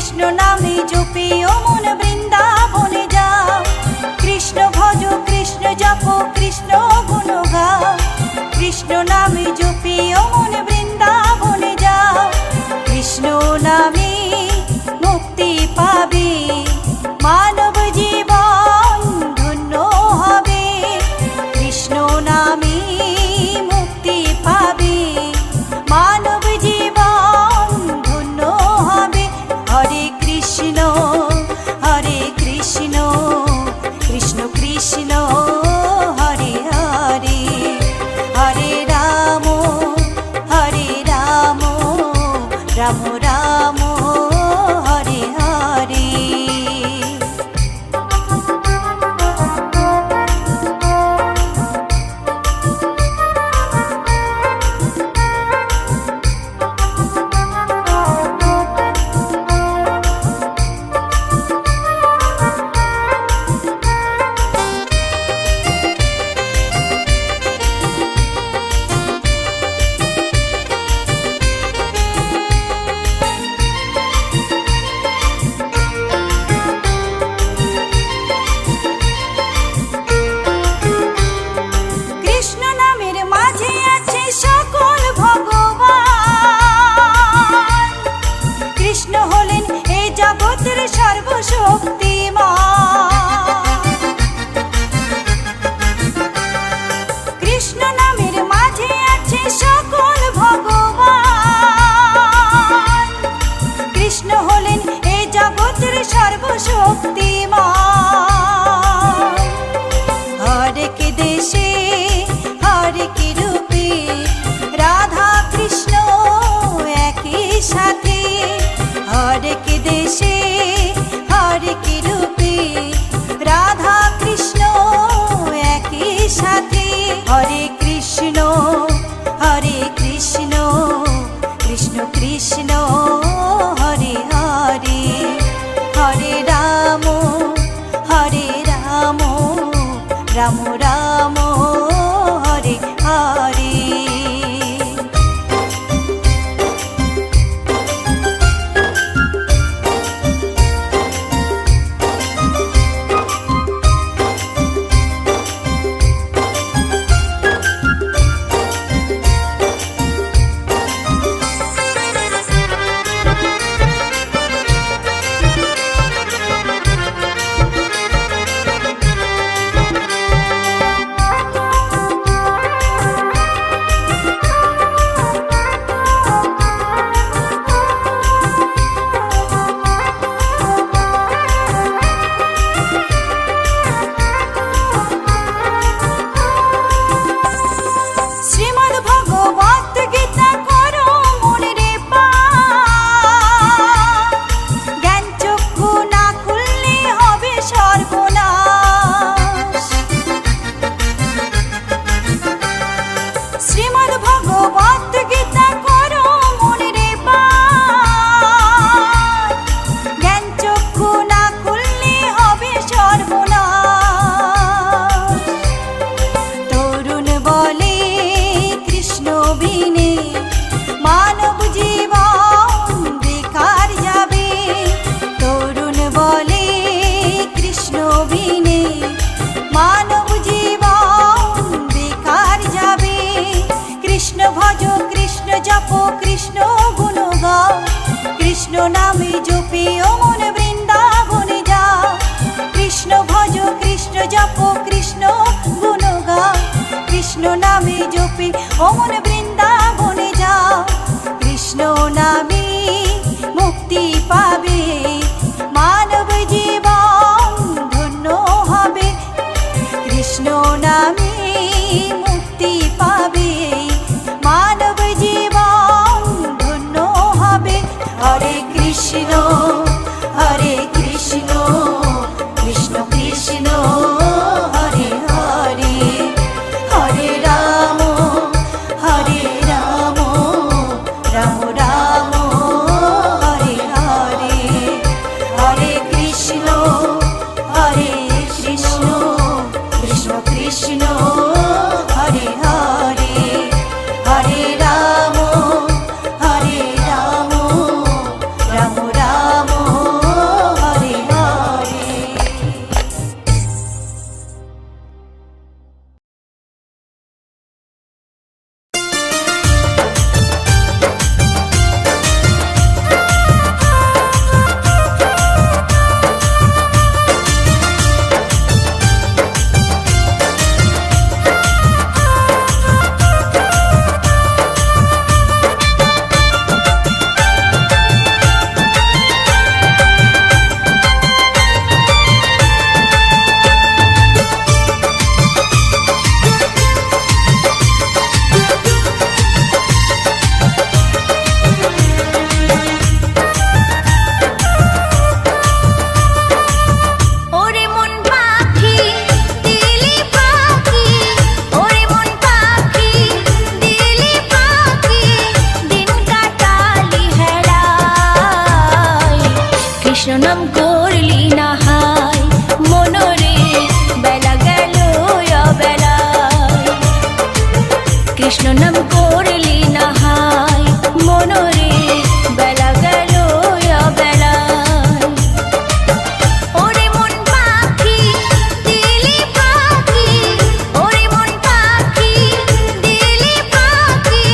কৃষ্ণ নামে জপে ও মন বৃন্দাবনে যাও, কৃষ্ণ ভজ কৃষ্ণ জপ কৃষ্ণ গুণ গাও, কৃষ্ণ নামে জপে ও মন বৃন্দাবনে যাও, কৃষ্ণ নামে মুক্তি পাবে মানব জীবন ধন্য হবে, কৃষ্ণ নামে মুক্তি পাবে মানব জীবন ধন্য হবে। হরে কৃষ্ণ কৃষ্ণ কৃষ্ণ হরে হরে, হরে রাম রাম রাম হরে হরে। কৃষ্ণ নামের মাঝে আছে সকল ভগবান, কৃষ্ণ হলেন এই জগতের সর্বশক্তিমান। হরেক দেশে হরেক রূপে রাধা কৃষ্ণ একই সাথে, হরেক দেশে হরেক রূপে রাধা কৃষ্ণ একই সাথে। হরে কৃষ্ণ কৃষ্ণ কৃষ্ণ হরে হরে, হরে রাম রাম রাম হরে হরে। কৃষ্ণ নামে জপে ও মন বৃন্দাবনে যাও, কৃষ্ণ ভজ কৃষ্ণ জপ কৃষ্ণ গুণ গাও, কৃষ্ণ নামে জপে ও মন বৃন্দাবনে যাও, কৃষ্ণ নামে মুক্তি পাবে মানব জীবন ধন্য হবে, কৃষ্ণ নামে মুক্তি পাবে মানব জীবন ধন্য হবে। হরে কৃষ্ণ কৃষ্ণ কৃষ্ণ হরে হরে, হরে রাম রাম রাম কৃষ্ণ নাম করলি না হাই মনরে বেলা গেল অবেলায় কৃষ্ণ নাম করলি না হাই মনরে বেলা গেল অবেলায় ওরে মন পাখি দিলি পাখি ওরে মন পাখি দিলি পাখি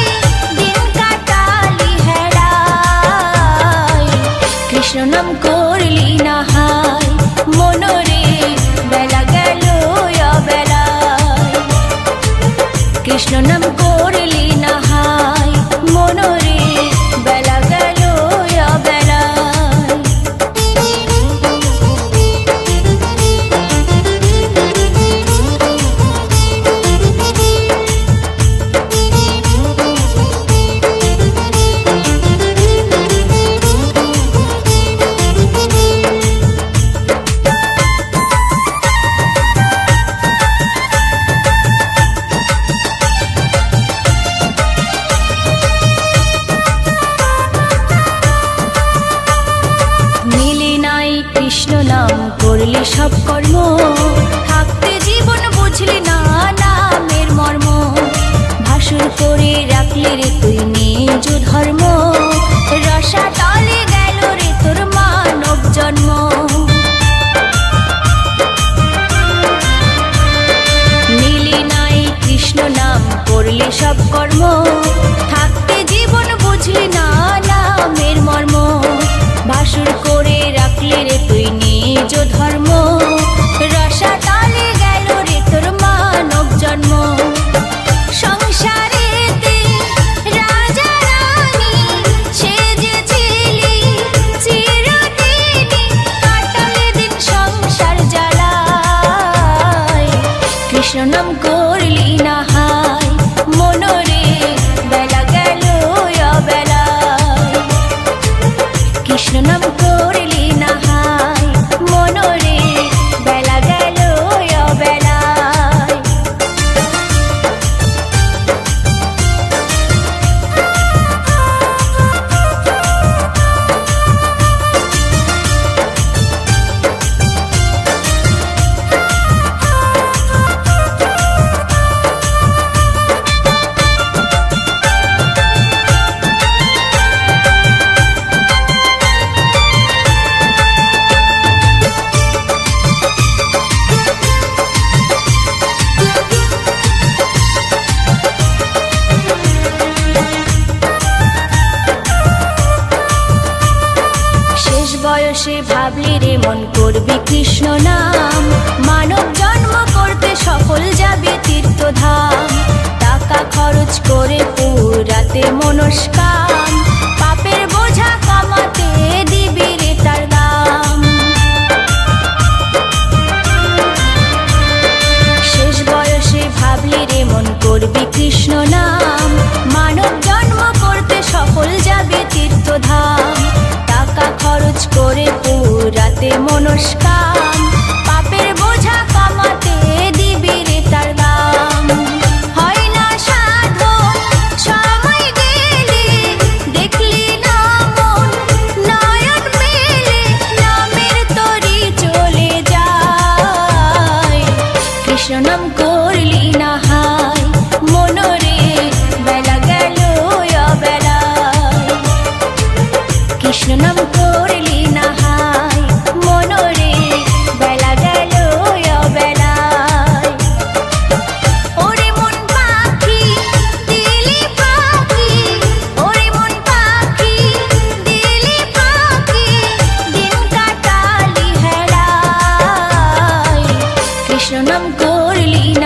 দিন কাটালি হেলায় কৃষ্ণ নাম করলি না হাই মনরে বেলা গেল অবেলায় কৃষ্ণ নাম করলি না হাই মনরে বেলা গেল অবেলায় কৃষ্ণ নাম করলি সব কর্ম থাকতে জীবন বুঝলি না নামের মর্ম ভাসুর করে রাখলি রে তুই নিজ ধর্ম রসাতলে গেল রে তোর মানব জন্ম নীলি নাই কৃষ্ণ নাম করলি সব কর্ম থাকতে জীবন বুঝলি না নামের মর্ম ভাসুর করে রাখলি রে তুই নিজ ধর্ম রসাতলে গেল রে তোর মানব জন্ম সংসারেতে রাজা রানী সেজেছিলি চিরদিনই কাটালে দিন সংসার জ্বালায় কৃষ্ণ নাম করলি না হাই মনরে বেলা গেল অবেলায় কৃষ্ণ নাম করলি না হাই মনরে বেলা গেল অবেলায় বয়সে ভাবলি রে মন করবি কৃষ্ণ নাম মানব জন্ম করতে সফল যাবে তীর্থধাম টাকা খরচ করে পুরাতে মনস্কাম পাপের বোঝা কমাতে দিবি রে তার দাম শেষ বয়সে ভাবলি রে মন করবি কৃষ্ণ নাম মানব জন্ম করতে সফল যাবে তীর্থধাম টাকা খরচ করে পুরাতে মনস্কাম পাপের বোঝা কমাতে দিবি রে তার দাম হয় না সাধন সময় গেলে দেখলি না মন নয়ন মেলে নামের তরি চলে যায় কৃষ্ণ নাম করলি না হাই মনরে বেলা গেল অবেলায় কৃষ্ণ নাম করলি না হাই মনরে বেলা গেল অবেলায় ওরে মন পাখি দিলি পাখি ওরে মন পাখি দিলি পাখি দিন কাটালি হেলায় কৃষ্ণ নাম করলি না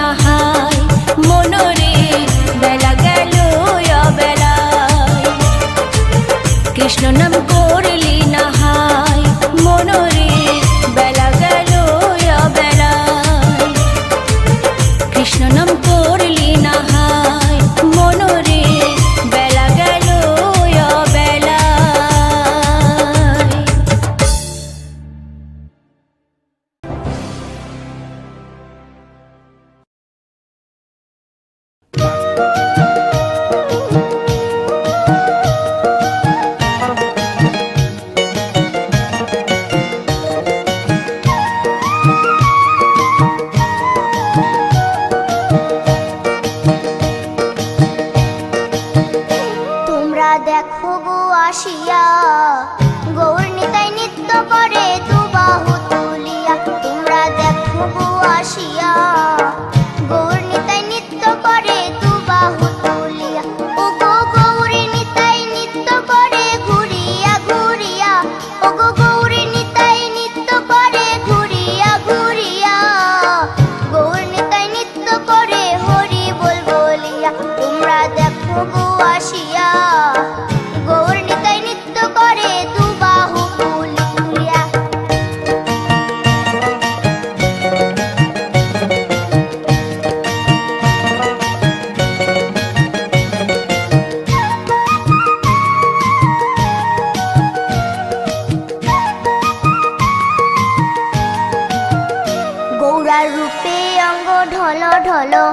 ঢলো ঢলো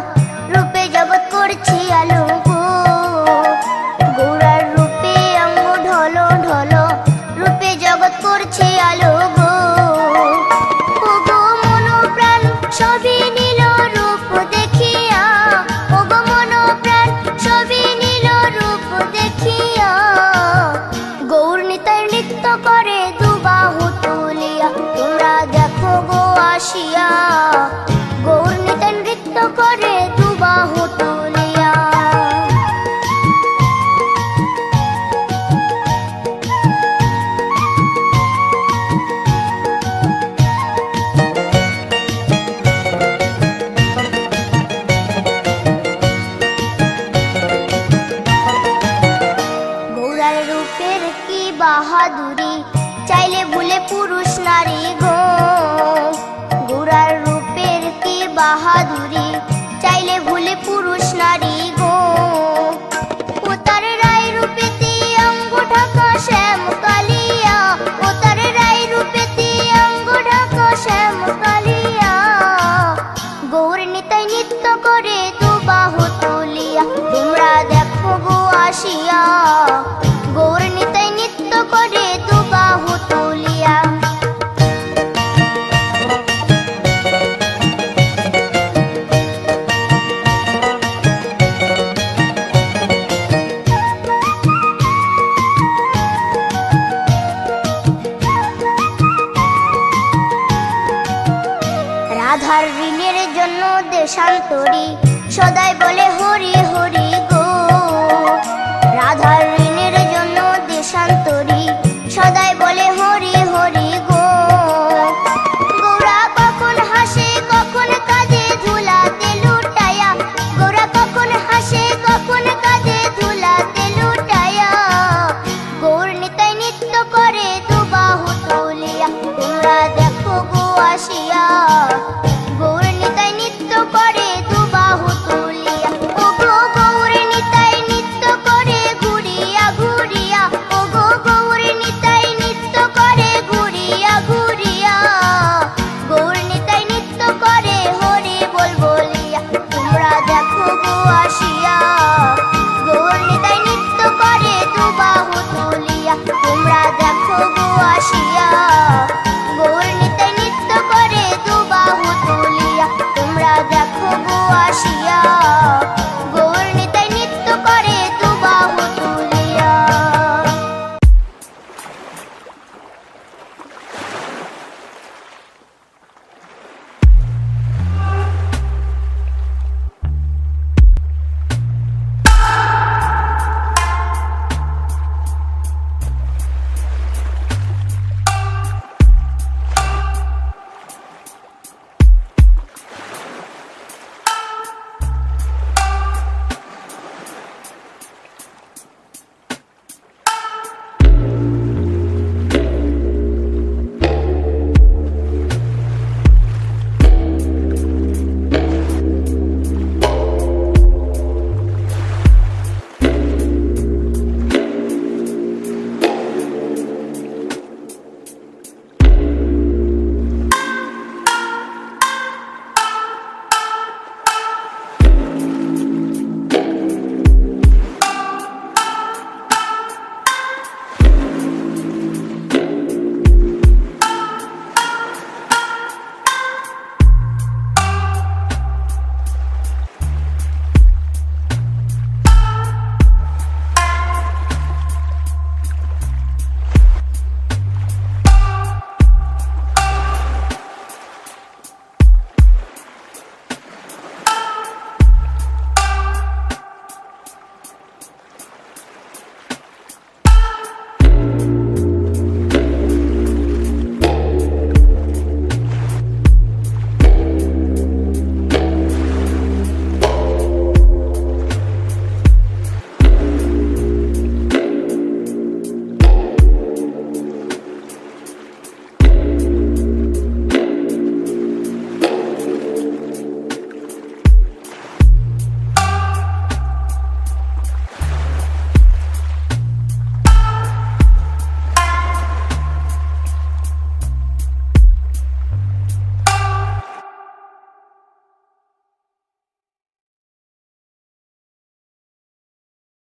রূপে জগৎ করছি আলো গো গৌরার রূপে অঙ্গ ঢলো ঢলো রূপে জগৎ করছি আলো গো ও গো মন প্রাণ সবই নীল রূপ দেখিয়া ও গো মন প্রাণ সবই নীল রূপ দেখিয়া গৌর নিতাই নৃত্য করে দুবাহু তুলিয়া তোমরা দেখো গো আসিয়া গৌর নিতাই নৃত্য করে দুবাহু তুলিয়া গৌরার রূপের কি বাহাদুরি চাইলে ভুলে পুরুষ নারী গো গৌরার রূপের কি বাহাদুরি চাইলে ভুলে পুরুষ নারী গো ও তার রায় রূপেতে অঙ্গ ঢাকা শ্যাম কালিয়া ও তার রায় রূপেতে অঙ্গ ঢাকা শ্যাম কালিয়া গৌর নিতাই নৃত্য করে দুবাহু তুলিয়া তোমরা দেখো গো আসিয়া গৌর নিতাই নৃত্য করে দুবাহু তুলিয়া রাধার ঋণের জন্য দেশান্তরী সদাই বলে হরি হরি গো রাধার ঋণের জন্য দেশান্তরী সদাই